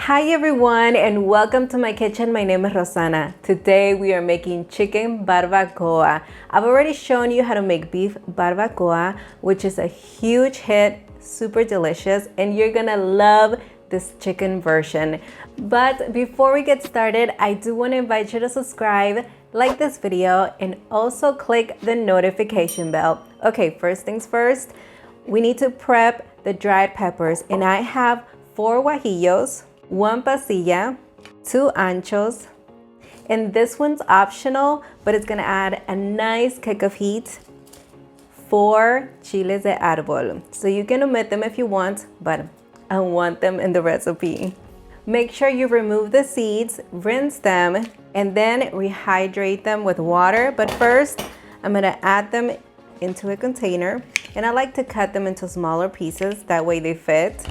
Hi everyone and welcome to my kitchen. My name is Rosana. Today we are making chicken barbacoa. I've already shown you how to make beef barbacoa, which is a huge hit, super delicious, and you're gonna love this chicken version. But before we get started, I do want to invite you to subscribe, like this video, and also click the notification bell. Okay, first things first, we need to prep the dried peppers, and I have 4 guajillos, 1 pasilla, 2 anchos, and this one's optional, but it's gonna add a nice kick of heat. 4 chiles de árbol. So you can omit them if you want, but I want them in the recipe. Make sure you remove the seeds, rinse them, and then rehydrate them with water. But first, I'm gonna add them into a container, and I like to cut them into smaller pieces, that way they fit.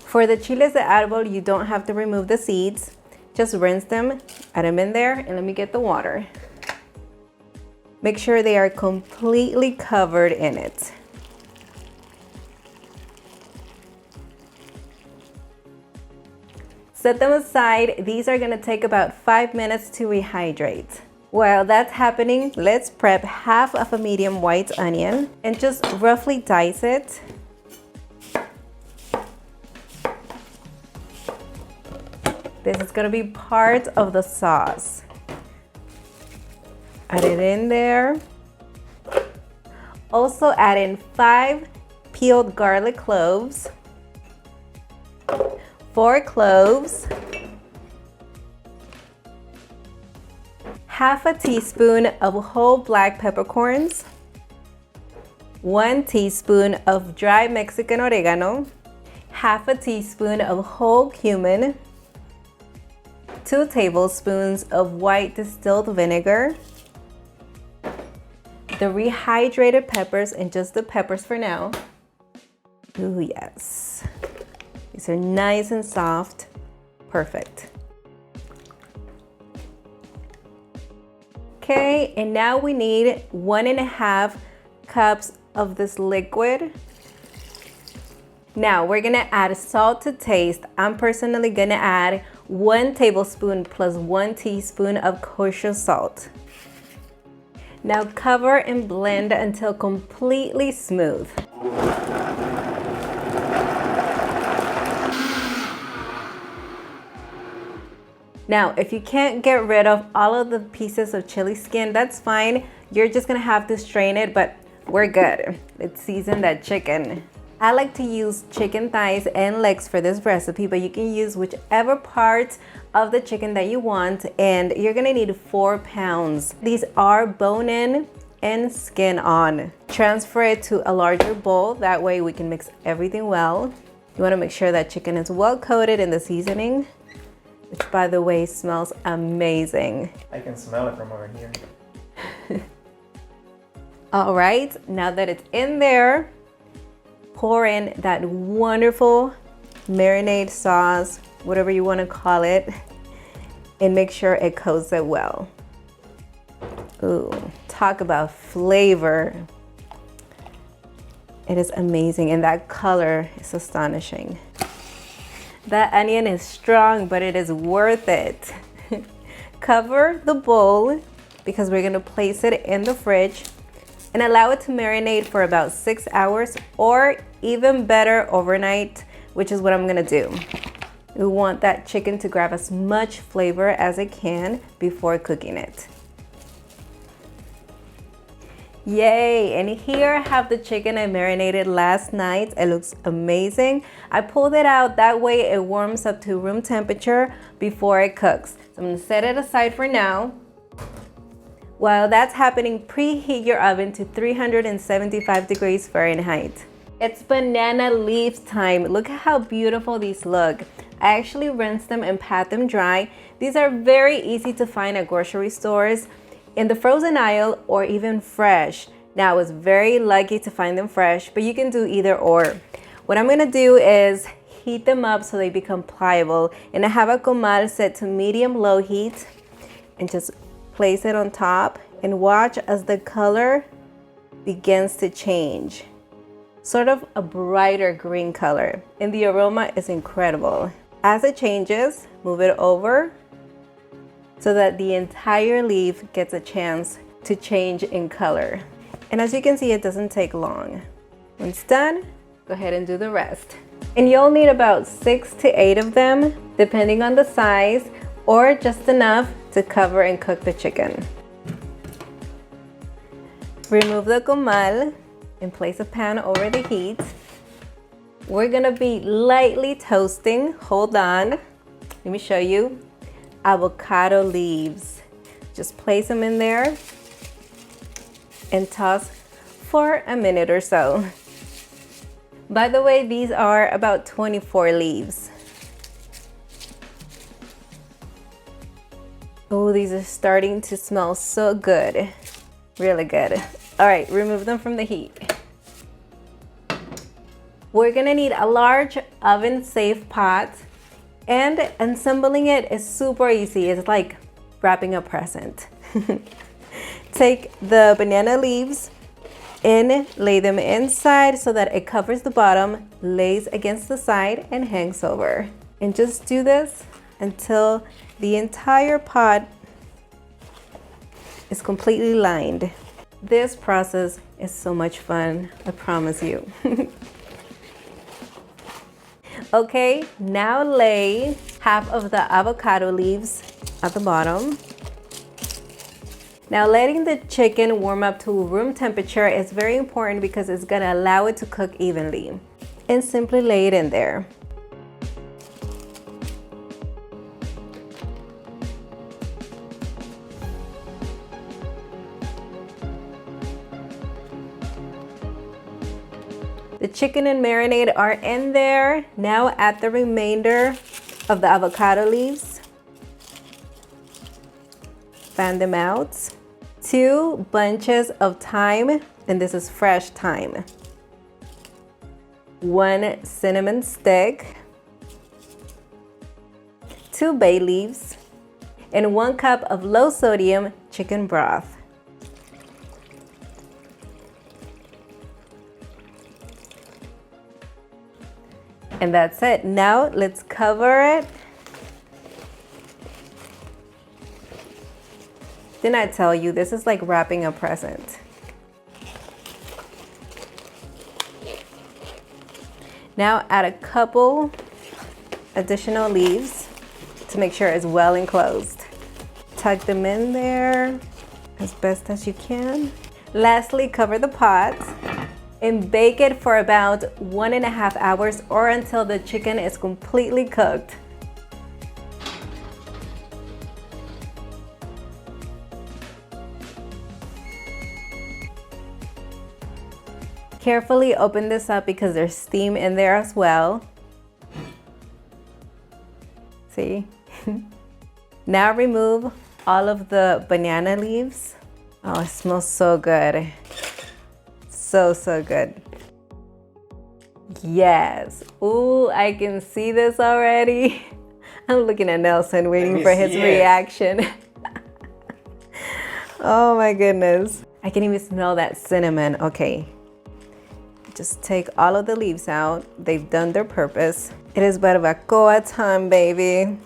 For the chiles de árbol, you don't have to remove the seeds. Just rinse them, add them in there, and let me get the water. Make sure they are completely covered in it. Set them aside. These are gonna take about 5 minutes to rehydrate. While that's happening, let's prep half of a medium white onion and just roughly dice it. This is gonna be part of the sauce. Add it in there. Also add in 5 peeled garlic cloves, 4 cloves, half a teaspoon of whole black peppercorns, 1 teaspoon of dry Mexican oregano, half a teaspoon of whole cumin, 2 tablespoons of white distilled vinegar, the rehydrated peppers, and just the peppers for now. Ooh, yes. These are nice and soft. Perfect. Okay, and now we need 1.5 cups of this liquid. Now we're gonna add salt to taste. I'm personally gonna add 1 tablespoon plus 1 teaspoon of kosher salt. Now cover and blend until completely smooth. Now, if you can't get rid of all of the pieces of chili skin, that's fine. You're just gonna have to strain it, but we're good. Let's season that chicken. I like to use chicken thighs and legs for this recipe, but you can use whichever part of the chicken that you want, and you're gonna need 4 pounds. These are bone-in and skin-on. Transfer it to a larger bowl, that way we can mix everything well. You wanna make sure that chicken is well coated in the seasoning, which by the way smells amazing. I can smell it from over here. All right, now that it's in there, pour in that wonderful marinade sauce, whatever you want to call it, and make sure it coats it well. Ooh, talk about flavor. It is amazing, and that color is astonishing. That onion is strong, but it is worth it. Cover the bowl because we're gonna place it in the fridge and allow it to marinate for about 6 hours, or even better, overnight, which is what I'm gonna do. We want that chicken to grab as much flavor as it can before cooking it. Yay, and here I have the chicken I marinated last night. It looks amazing. I pulled it out, that way it warms up to room temperature before it cooks. So I'm gonna set it aside for now. While that's happening, preheat your oven to 375 degrees Fahrenheit. It's banana leaves time. Look at how beautiful these look. I actually rinsed them and pat them dry. These are very easy to find at grocery stores, in the frozen aisle, or even fresh. Now, I was very lucky to find them fresh, but you can do either or. What I'm gonna do is heat them up so they become pliable, and I have a comal set to medium-low heat, and just place it on top and watch as the color begins to change. sort of a brighter green color, and the aroma is incredible. As it changes, move it over so that the entire leaf gets a chance to change in color. And as you can see, it doesn't take long. When it's done, go ahead and do the rest. And you'll need about 6 to 8 of them, depending on the size, or just enough to cover and cook the chicken. Remove the comal and place a pan over the heat. We're gonna be lightly toasting, hold on, let me show you, avocado leaves. Just place them in there and toss for a minute or so. By the way, these are about 24 leaves. Oh, these are starting to smell so good. Really good. All right, remove them from the heat. We're gonna need a large oven-safe pot, and assembling it is super easy. It's like wrapping a present. Take the banana leaves and lay them inside so that it covers the bottom, lays against the side, and hangs over. And just do this until the entire pot is completely lined. This process is so much fun, I promise you. Okay, now lay half of the avocado leaves at the bottom. Now letting the chicken warm up to room temperature is very important because it's gonna allow it to cook evenly. And simply lay it in there. The chicken and marinade are in there. Now add the remainder of the avocado leaves. Fan them out. 2 bunches of thyme, and this is fresh thyme. 1 cinnamon stick. 2 bay leaves. And 1 cup of low sodium chicken broth. And that's it. Now let's cover it. Didn't I tell you, this is like wrapping a present. Now add a couple additional leaves to make sure it's well enclosed. Tuck them in there as best as you can. Lastly, cover the pot and bake it for about 1.5 hours or until the chicken is completely cooked. Carefully open this up because there's steam in there as well. See? Now remove all of the banana leaves. Oh, it smells so good. So good. Yes. Ooh, I can see this already. I'm looking at Nelson waiting for his reaction. Oh my goodness. I can even smell that cinnamon. Okay. Just take all of the leaves out. They've done their purpose. It is barbacoa time, baby.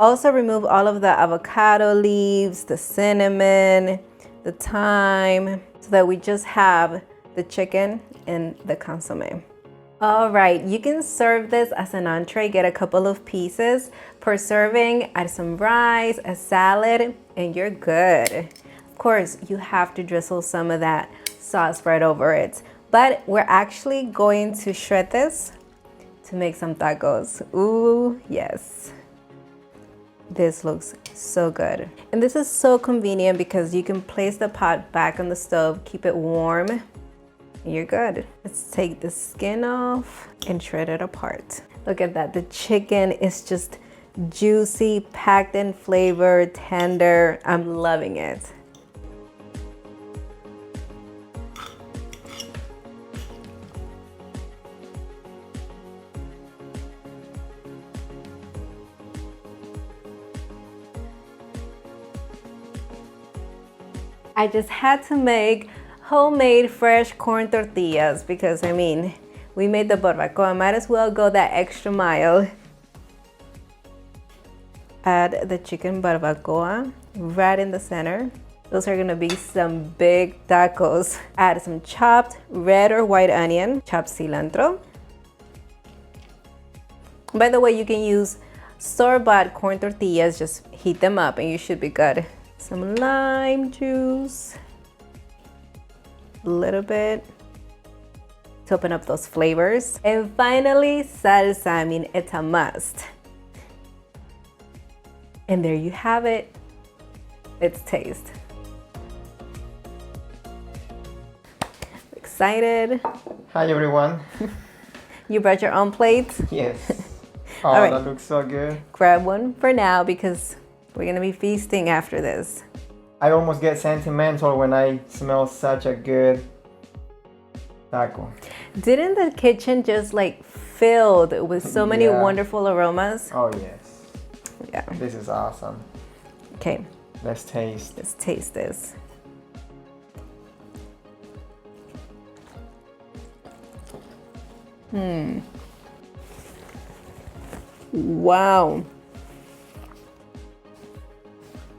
Also remove all of the avocado leaves, the cinnamon, the thyme, so that we just have the chicken and the consomme. All right, you can serve this as an entree, get a couple of pieces per serving, add some rice, a salad, and you're good. Of course, you have to drizzle some of that sauce right over it. But we're actually going to shred this to make some tacos. Ooh, yes. This looks so good. And this is so convenient because you can place the pot back on the stove, keep it warm, and you're good. Let's take the skin off and shred it apart. Look at that, the chicken is just juicy, packed in flavor, tender. I'm loving it. I just had to make homemade fresh corn tortillas because, I mean, we made the barbacoa. Might as well go that extra mile. Add the chicken barbacoa right in the center. Those are gonna be some big tacos. Add some chopped red or white onion, chopped cilantro. By the way, you can use store-bought corn tortillas, just heat them up and you should be good. Some lime juice, a little bit to open up those flavors. And finally, salsa. I mean, it's a must. And there you have it. It's taste. Excited? Hi everyone. You brought your own plate? Yes. Oh, All right. That looks so good. Grab one for now because we're gonna be feasting after this. I almost get sentimental when I smell such a good taco. Didn't the kitchen just like filled with so many Yeah. wonderful aromas? Oh yes. Yeah. This is awesome. Okay, Let's taste. let's taste this. Wow.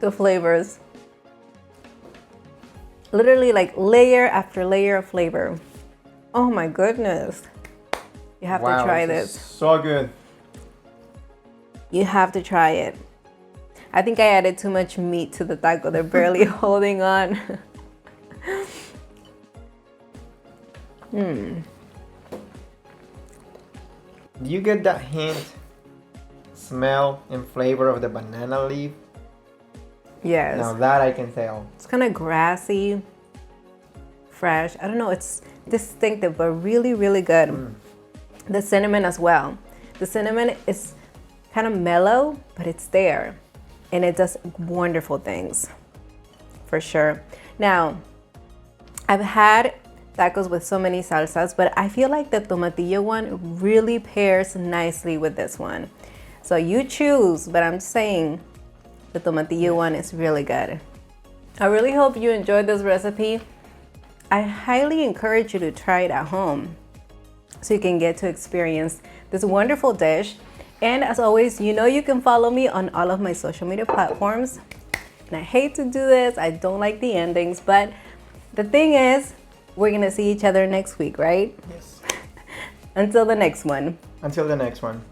The flavors. Literally like layer after layer of flavor. Oh my goodness. You have to try this. this. Is so good. You have to try it. I think I added too much meat to the taco. They're barely holding on. Do you get that hint, smell, and flavor of the banana leaf? Yes. Now that I can tell. It's kind of grassy, fresh. I don't know, it's distinctive, but really, really good. The cinnamon as well. The cinnamon is kind of mellow, but it's there. And it does wonderful things, for sure. Now, I've had tacos with so many salsas, but I feel like the tomatillo one really pairs nicely with this one. So you choose, but I'm saying the tomatillo one is really good. I really hope you enjoyed this recipe. I highly encourage you to try it at home so you can get to experience this wonderful dish. And as always, you know you can follow me on all of my social media platforms. And I hate to do this, I don't like the endings, but the thing is, we're gonna see each other next week, right? Yes. Until the next one. Until the next one.